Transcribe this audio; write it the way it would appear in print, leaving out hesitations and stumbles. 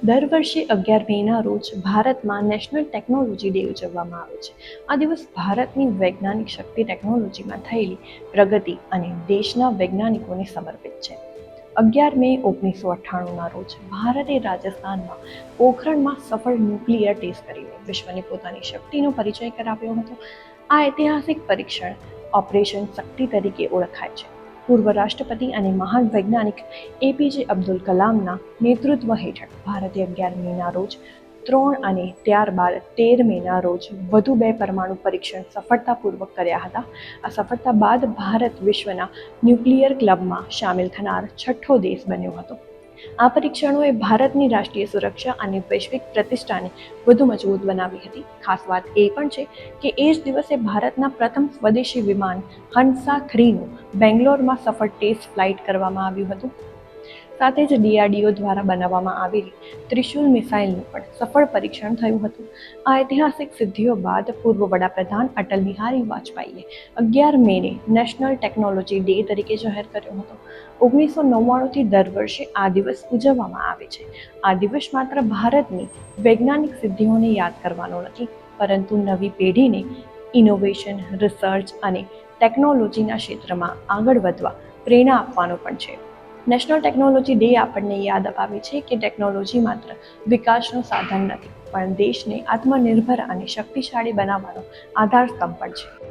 દર વર્ષે 11 મેના રોજ ભારતમાં નેશનલ ટેકનોલોજી ડે ઉજવવામાં આવે છે. આ દિવસ ભારતની વૈજ્ઞાનિક શક્તિ ટેકનોલોજીમાં થયેલી પ્રગતિ અને દેશના વૈજ્ઞાનિકોને સમર્પિત છે. 11 મે 1998ના રોજ ભારતે રાજસ્થાનમાં પોખરણમાં સફળ ન્યુક્લિયર ટેસ્ટ કરીને વિશ્વને પોતાની શક્તિનો પરિચય કરાવ્યો હતો. આ ઐતિહાસિક પરીક્ષણ ઓપરેશન શક્તિ તરીકે ઓળખાય છે. પૂર્વ રાષ્ટ્રપતિ અને મહાન વૈજ્ઞાનિક એપીજે અબ્દુલ કલામના નેતૃત્વ હેઠળ ભારતે 11 મેના રોજ 3 અને ત્યારબાદ 13 મેના રોજ વધુ 2 પરમાણુ પરીક્ષણ સફળતાપૂર્વક કર્યા હતા. આ સફળતા બાદ ભારત વિશ્વના ન્યુક્લિયર ક્લબમાં સામેલ થનાર છઠ્ઠો દેશ બન્યો હતો. આ પરીક્ષણોએ ભારતની રાષ્ટ્રીય સુરક્ષા અને વૈશ્વિક પ્રતિષ્ઠાને વધુ મજબૂત બનાવી હતી. ખાસ વાત એ પણ છે કે એ જ દિવસે ભારતના પ્રથમ સ્વદેશી વિમાન હંસા-3નું બેંગ્લોરમાં સફળ ટેસ્ટ ફ્લાઇટ કરવામાં આવ્યું હતું. સાથે જ ડીઆરડીઓ દ્વારા બનાવવામાં આવેલી ત્રિશુલ મિસાઇલનું પણ સફળ પરીક્ષણ થયું હતું. આ ઐતિહાસિક સિદ્ધિઓ બાદ પૂર્વ વડાપ્રધાન અટલ બિહારી વાજપેયીએ 11 મેને નેશનલ ટેકનોલોજી ડે તરીકે જાહેર કર્યો હતો. 1999થી દર વર્ષે આ દિવસ ઉજવવામાં આવે છે. આ દિવસ માત્ર ભારતની વૈજ્ઞાનિક સિદ્ધિઓને યાદ કરવાનો નથી, પરંતુ નવી પેઢીને ઇનોવેશન, રિસર્ચ અને ટેકનોલોજીના ક્ષેત્રમાં આગળ વધવા પ્રેરણા આપવાનો પણ છે. નેશનલ ટેકનોલોજી ડે આપણને યાદ અપાવે છે કે ટેકનોલોજી માત્ર વિકાસનું સાધન નથી, પણ દેશને આત્મનિર્ભર અને શક્તિશાળી બનાવવાનો આધારસ્તંભ પણ છે.